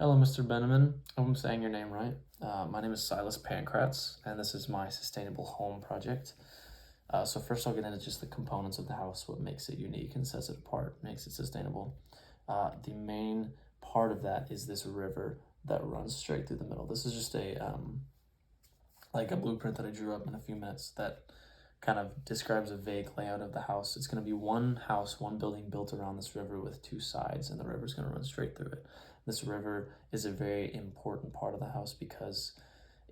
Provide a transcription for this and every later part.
Hello, Mr. Beneman. I hope I'm saying your name right. My name is Silas Pankratz, and this is my sustainable home project. So first I'll get into just the components of the house, what makes it unique and sets it apart, makes it sustainable. The main part of that is this river that runs straight through the middle. This is just like a blueprint that I drew up in a few minutes that kind of describes a vague layout of the house. It's going to be one house, one building built around this river with two sides, and the river's going to run straight through it. This river is a very important part of the house because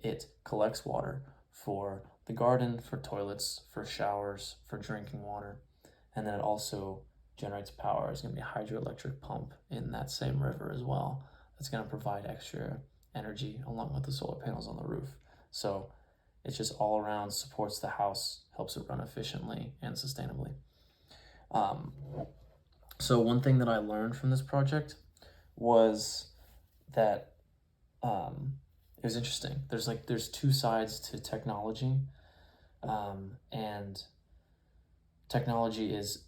it collects water for the garden, for toilets, for showers, for drinking water, and then it also generates power. There's going to be a hydroelectric pump in that same river as well. That's going to provide extra energy along with the solar panels on the roof. So it's just all around supports the house, helps it run efficiently and sustainably. So one thing that I learned from this project was that it was interesting. There's two sides to technology, and technology is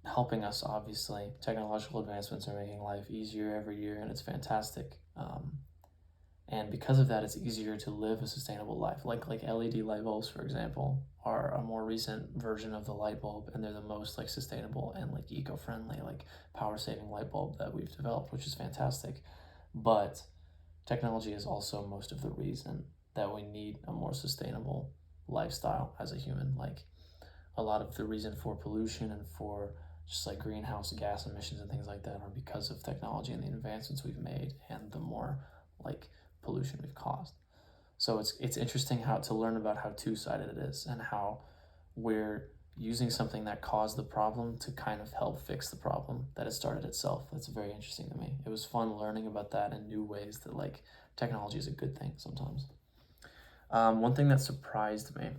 helping us. Obviously, technological advancements are making life easier every year, and it's fantastic. And because of that, it's easier to live a sustainable life. Like LED light bulbs, for example, are a more recent version of the light bulb, and they're the most like sustainable and like eco-friendly, like power-saving light bulb that we've developed, which is fantastic. But technology is also most of the reason that we need a more sustainable lifestyle as a human. Like a lot of the reason for pollution and for just like greenhouse gas emissions and things like that are because of technology and the advancements we've made and the more like pollution we've caused. So it's interesting how to learn about how two-sided it is and how we're using something that caused the problem to kind of help fix the problem that it started itself. That's very interesting to me. It was fun learning about that in new ways that like technology is a good thing sometimes. One thing that surprised me,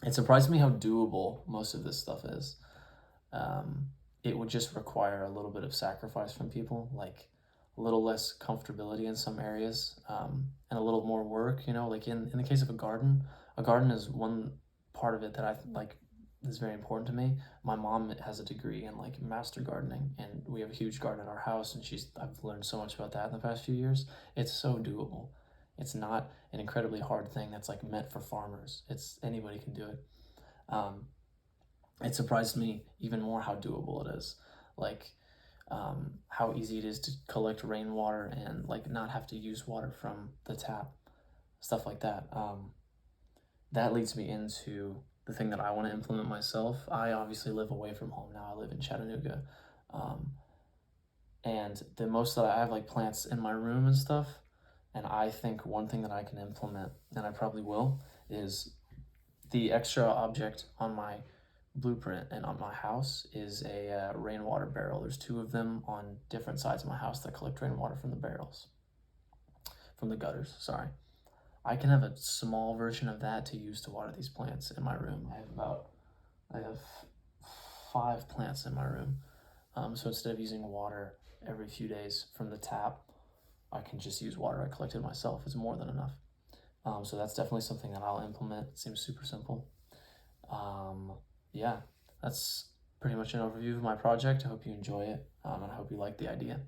it surprised me how doable most of this stuff is. It would just require a little bit of sacrifice from people, like a little less comfortability in some areas, and a little more work, like in the case of a garden is one part of it that I like is very important to me. My mom has a degree in like master gardening, and we have a huge garden in our house, and I've learned so much about that in the past few years. It's so doable. It's not an incredibly hard thing that's like meant for farmers. It's anybody can do it. It surprised me even more how doable it is. Like how easy it is to collect rainwater and like not have to use water from the tap, stuff like that. That leads me into the thing that I want to implement myself. I obviously live away from home now. I live in Chattanooga, and the most that I have like plants in my room and stuff. And I think one thing that I can implement, and I probably will, is the extra object on my blueprint and on my house is a rainwater barrel. There's two of them on different sides of my house that collect rainwater from the barrels, from the gutters, sorry. I can have a small version of that to use to water these plants in my room. I have 5 plants in my room. So instead of using water every few days from the tap, I can just use water I collected myself. It's more than enough. So that's definitely something that I'll implement. It seems super simple. Yeah, that's pretty much an overview of my project. I hope you enjoy it, and I hope you like the idea.